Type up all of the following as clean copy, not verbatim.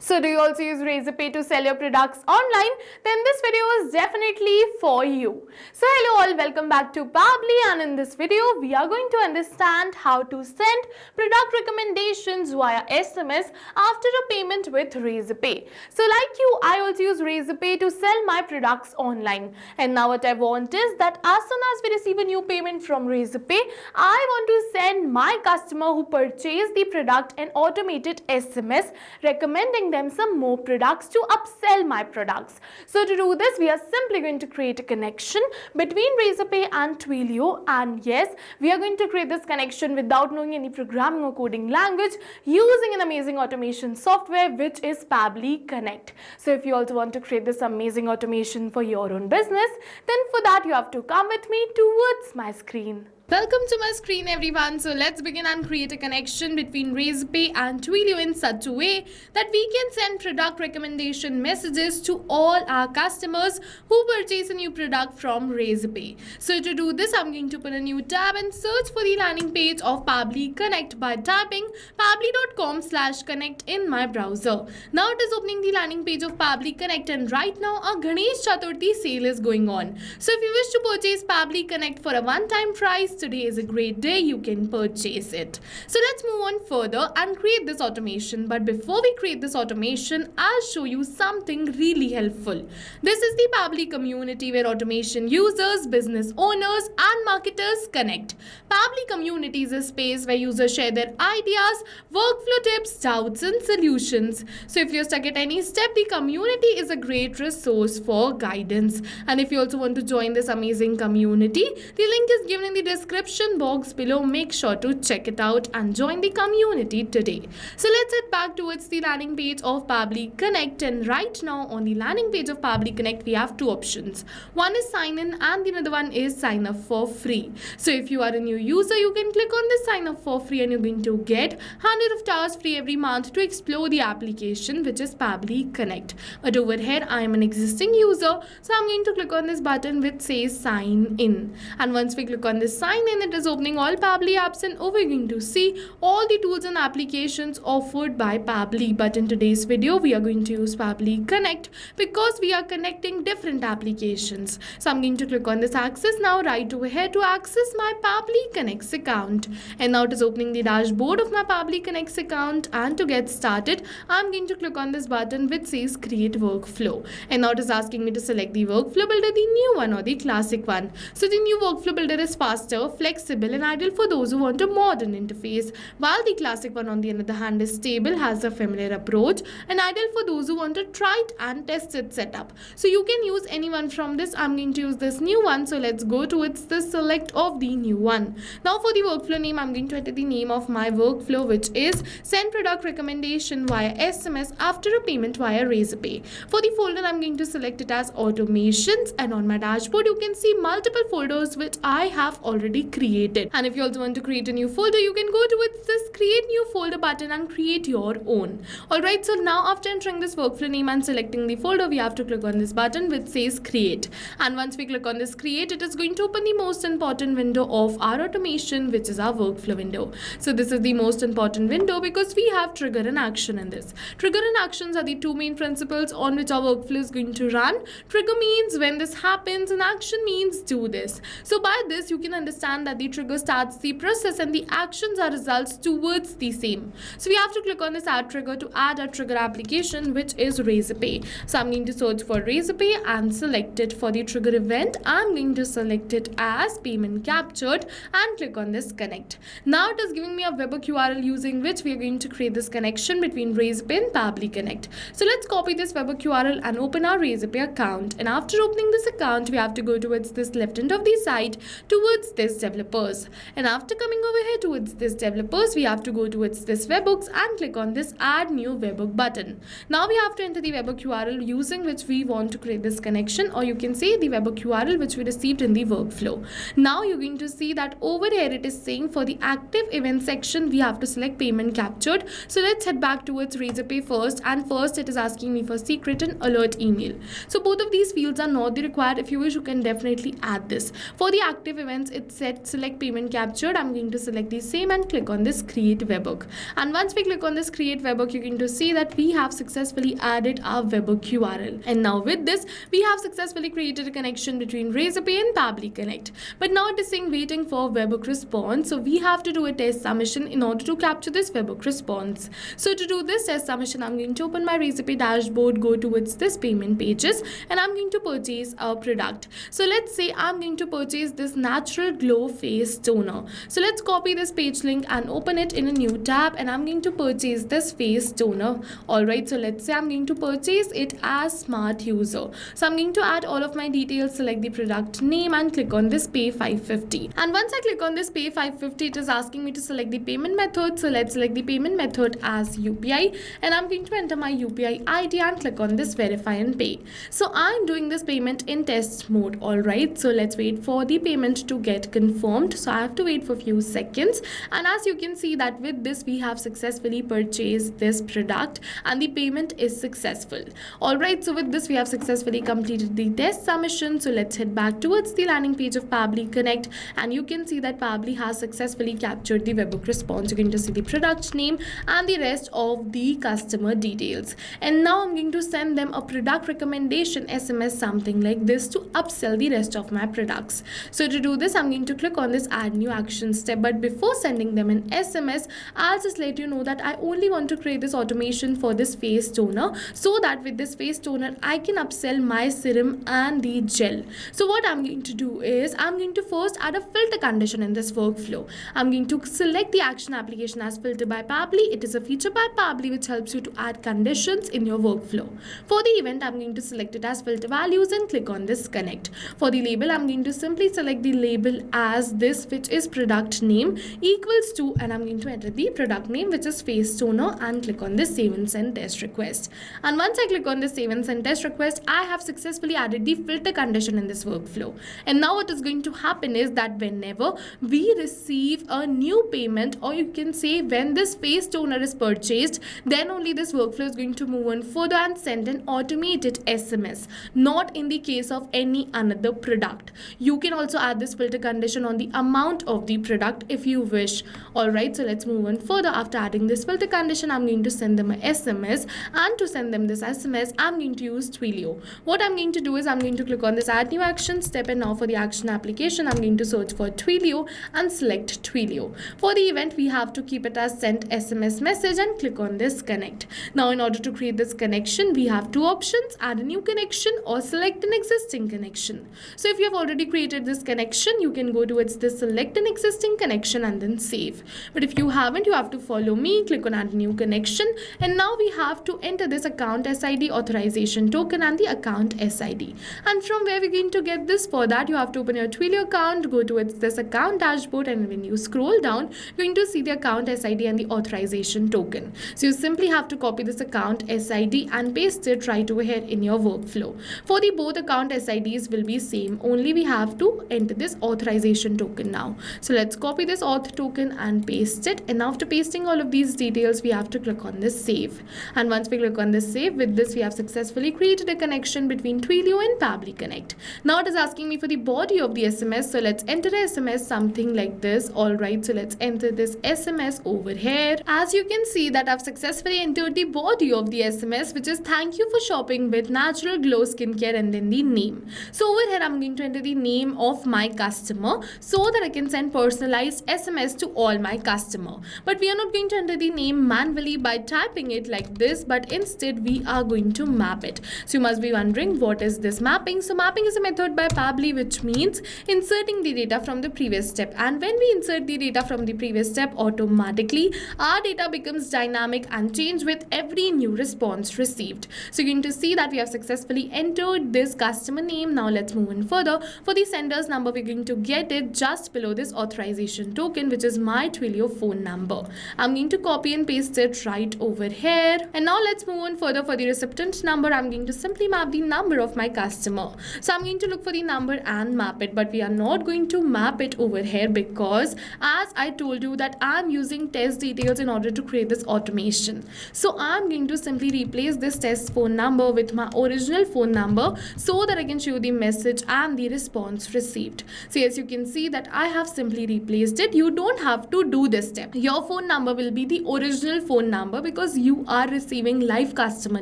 So do you also use Razorpay to sell your products online? Then this video is definitely for you. So hello all, welcome back to Pabbly, and in this video we are going to understand how to send product recommendations via SMS after a payment with Razorpay. So like you, I also use Razorpay to sell my products online. And now what I want is that as soon as we receive a new payment from Razorpay, I want to send my customer who purchased the product an automated SMS recommending them some more products to upsell my products. So to do this, we are simply going to create a connection between Razorpay and Twilio, and yes, we are going to create this connection without knowing any programming or coding language using an amazing automation software which is Pabbly Connect. So if you also want to create this amazing automation for your own business, then for that you have to come with me towards my screen. Welcome to my screen everyone. So let's begin and create a connection between Razorpay and Twilio in such a way that we can send product recommendation messages to all our customers who purchase a new product from Razorpay. So to do this, I'm going to open a new tab and search for the landing page of Pabbly Connect by typing pabbly.com/connect in my browser. Now it is opening the landing page of Pabbly Connect, and right now a Ganesh Chaturthi sale is going on. So if you wish to purchase Pabbly Connect for a one-time price, today is a great day, you can purchase it. So let's move on further and create this automation. But before we create this automation, I'll show you something really helpful. This is the Pabbly community where automation users, business owners and marketers connect. Pabbly community is a space where users share their ideas, workflow tips, doubts and solutions. So if you're stuck at any step, the community is a great resource for guidance. And if you also want to join this amazing community, the link is given in the description box below. Make sure to check it out and join the community today. So let's head back towards the landing page of Pabbly Connect, and right now on the landing page of Pabbly Connect we have two options. One is sign in and the another one is sign up for free. So if you are a new user, you can click on this sign up for free and you're going to get 100 of hours free every month to explore the application which is Pabbly Connect. But over here I am an existing user, so I'm going to click on this button which says sign in, and once we click on this sign in, it is opening all Pabbly apps, and over you're going to see all the tools and applications offered by Pabbly. But in today's video we are going to use Pabbly Connect because we are connecting different applications. So I'm going to click on this access now right over here to access my Pabbly Connect account, and now it is opening the dashboard of my Pabbly Connect account. And to get started, I'm going to click on this button which says create workflow, and now it is asking me to select the workflow builder, the new one or the classic one. So the new workflow builder is faster, flexible and ideal for those who want a modern interface, while the classic one on the other hand is stable, has a familiar approach and ideal for those who want a tried and tested setup. So you can use any one from this. I'm going to use this new one, so let's go towards the select of the new one. Now for the workflow name, I'm going to enter the name of my workflow which is send product recommendation via SMS after a payment via Razorpay. For the folder, I'm going to select it as automations, and on my dashboard you can see multiple folders which I have already created. And if you also want to create a new folder, you can go towards this create new folder button and create your own. Alright, so now after entering this workflow name and selecting the folder, we have to click on this button which says create, and once we click on this create, it is going to open the most important window of our automation which is our workflow window. So this is the most important window because we have trigger and action in this. Trigger and actions are the two main principles on which our workflow is going to run. Trigger means when this happens and action means do this. So by this you can understand that the trigger starts the process and the actions are results towards the same. So we have to click on this add trigger to add a trigger application which is Razorpay. So I'm going to search for Razorpay and select it. For the trigger event, I'm going to select it as payment captured and click on this connect. Now it is giving me a webhook URL using which we are going to create this connection between Razorpay and Pabbly Connect. So let's copy this webhook URL and open our Razorpay account, and after opening this account we have to go towards this left end of the site towards this developers, and after coming over here towards this developers we have to go towards this webhooks and click on this add new webhook button. Now we have to enter the webhook URL using which we want to create this connection, or you can say the webhook URL which we received in the workflow. Now you're going to see that over here it is saying for the active event section we have to select payment captured. So let's head back towards Razorpay first, and first it is asking me for secret and alert email. So both of these fields are not the required. If you wish, you can definitely add this. For the active events, it select payment captured, I'm going to select the same and click on this create webhook. And once we click on this create webhook, you're going to see that we have successfully added our webhook URL. And now with this, we have successfully created a connection between Razorpay and Pabbly Connect. But now it is saying waiting for webhook response. So we have to do a test submission in order to capture this webhook response. So to do this test submission, I'm going to open my Razorpay dashboard, go towards this payment pages, and I'm going to purchase a product. So let's say I'm going to purchase this natural glow face toner. So let's copy this page link and open it in a new tab, and I'm going to purchase this face toner. Alright, so let's say I'm going to purchase it as smart user. So I'm going to add all of my details, select the product name and click on this pay 550. And once I click on this pay 550, it is asking me to select the payment method. So let's select the payment method as UPI, and I'm going to enter my UPI ID and click on this verify and pay. So I'm doing this payment in test mode. Alright, so let's wait for the payment to get confirmed. So I have to wait for a few seconds, and as you can see that with this we have successfully purchased this product and the payment is successful. Alright, so with this we have successfully completed the test submission. So let's head back towards the landing page of Pabbly Connect, and you can see that Pabbly has successfully captured the webhook response. You're going to see the product name and the rest of the customer details. And now I'm going to send them a product recommendation SMS, something like this, to upsell the rest of my products. So to do this, I'm going to click on this add new action step. But before sending them an SMS, I'll just let you know that I only want to create this automation for this face toner, so that with this face toner I can upsell my serum and the gel. So what I'm going to do is I'm going to first add a filter condition in this workflow. I'm going to select the action application as filter by Pabbly. It is a feature by Pabbly which helps you to add conditions in your workflow. For the event, I'm going to select it as filter values and click on this connect. For the label, I'm going to simply select the label as this, which is product name equals to, and I'm going to enter the product name, which is face toner, and click on this save and send test request. And once I click on this save and send test request, I have successfully added the filter condition in this workflow. And now what is going to happen is that whenever we receive a new payment, or you can say when this face toner is purchased, then only this workflow is going to move on further and send an automated SMS, not in the case of any another product. You can also add this filter condition on the amount of the product if you wish. Alright, so let's move on further. After adding this filter condition, I'm going to send them a SMS, and to send them this SMS, I'm going to use Twilio. What I'm going to do is I'm going to click on this add new action step, and now for the action application, I'm going to search for Twilio and select Twilio. For the event, we have to keep it as send SMS message and click on this connect. Now in order to create this connection, we have two options: add a new connection or select an existing connection. So if you have already created this connection, you can go towards this select an existing connection and then save. But if you haven't, you have to follow me, click on add new connection, and now we have to enter this account SID, authorization token, and the account SID. And from where we're going to get this? For that, you have to open your Twilio account, go towards this account dashboard, and when you scroll down, you're going to see the account SID and the authorization token. So you simply have to copy this account SID and paste it right over here in your workflow. For the both account SIDs will be same, only we have to enter this authorization token now. So let's copy this auth token and paste it, and after pasting all of these details, we have to click on this save. And once we click on this save, with this we have successfully created a connection between Twilio and Pabbly Connect. Now it is asking me for the body of the SMS, so let's enter a SMS something like this. Alright, so let's enter this SMS over here. As you can see that I've successfully entered the body of the SMS, which is thank you for shopping with Natural Glow Skincare, and then the name. So over here I'm going to enter the name of my customer so that I can send personalized SMS to all my customer. But we are not going to enter the name manually by typing it like this, but instead we are going to map it. So you must be wondering, what is this mapping? So mapping is a method by Pabbly which means inserting the data from the previous step, and when we insert the data from the previous step, automatically our data becomes dynamic and change with every new response received. So you're going to see that we have successfully entered this customer name. Now let's move on further. For the sender's number, we're going to get it just below this authorization token, which is my Twilio phone number. I'm going to copy and paste it right over here. And now let's move on further. For the recipient number, I'm going to simply map the number of my customer. So I'm going to look for the number and map it, but we are not going to map it over here because as I told you that I'm using test details in order to create this automation. So I'm going to simply replace this test phone number with my original phone number so that I can show the message and the response received. So as you you can see that I have simply replaced it. You don't have to do this step. Your phone number will be the original phone number because you are receiving live customer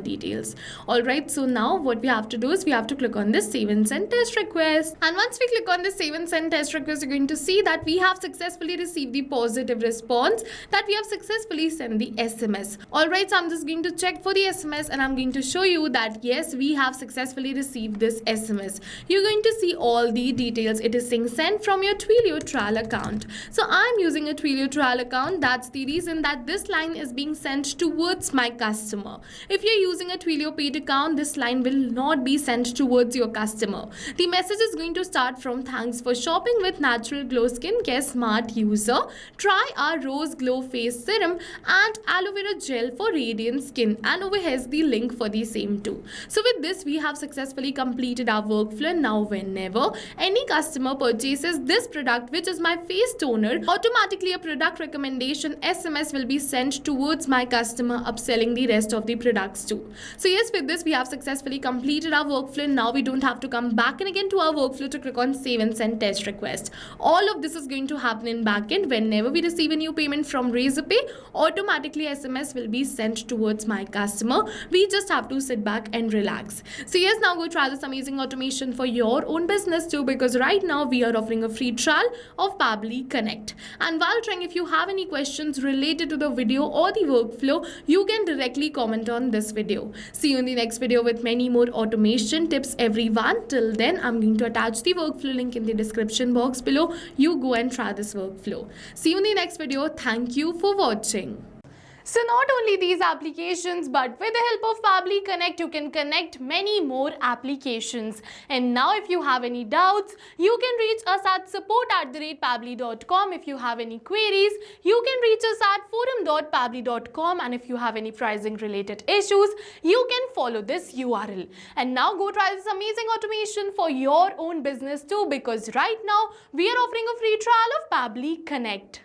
details. Alright, so now what we have to do is we have to click on this save and send test request. And once we click on this save and send test request, you're going to see that we have successfully received the positive response that we have successfully sent the SMS. Alright, so I'm just going to check for the SMS and I'm going to show you that yes, we have successfully received this SMS. You're going to see all the details. It is saying sent from your Twilio trial account. So I'm using a Twilio trial account. That's the reason that this line is being sent towards my customer. If you're using a Twilio paid account, this line will not be sent towards your customer. The message is going to start from thanks for shopping with Natural Glow Skincare Smart User. Try our Rose Glow Face Serum and Aloe Vera Gel for radiant skin, and over here is the link for the same too. So with this, we have successfully completed our workflow. Now whenever any customer purchases this product, which is my face toner, automatically a product recommendation SMS will be sent towards my customer, upselling the rest of the products too. So yes, with this we have successfully completed our workflow. Now we don't have to come back and again to our workflow to click on save and send test request. All of this is going to happen in backend. Whenever we receive a new payment from Razorpay, automatically SMS will be sent towards my customer. We just have to sit back and relax. So yes, now go try this amazing automation for your own business too, because right now we are offering a free trial of Pabbly Connect. And while trying, if you have any questions related to the video or the workflow, you can directly comment on this video. See you in the next video with many more automation tips, everyone. Till then, I'm going to attach the workflow link in the description box below. You go and try this workflow. See you in the next video. Thank you for watching. So not only these applications, but with the help of Pabbly Connect, you can connect many more applications. And now if you have any doubts, you can reach us at support@pabbly.com. If you have any queries, you can reach us at forum.pabbly.com. And if you have any pricing related issues, you can follow this URL. And now go try this amazing automation for your own business too, because right now we are offering a free trial of Pabbly Connect.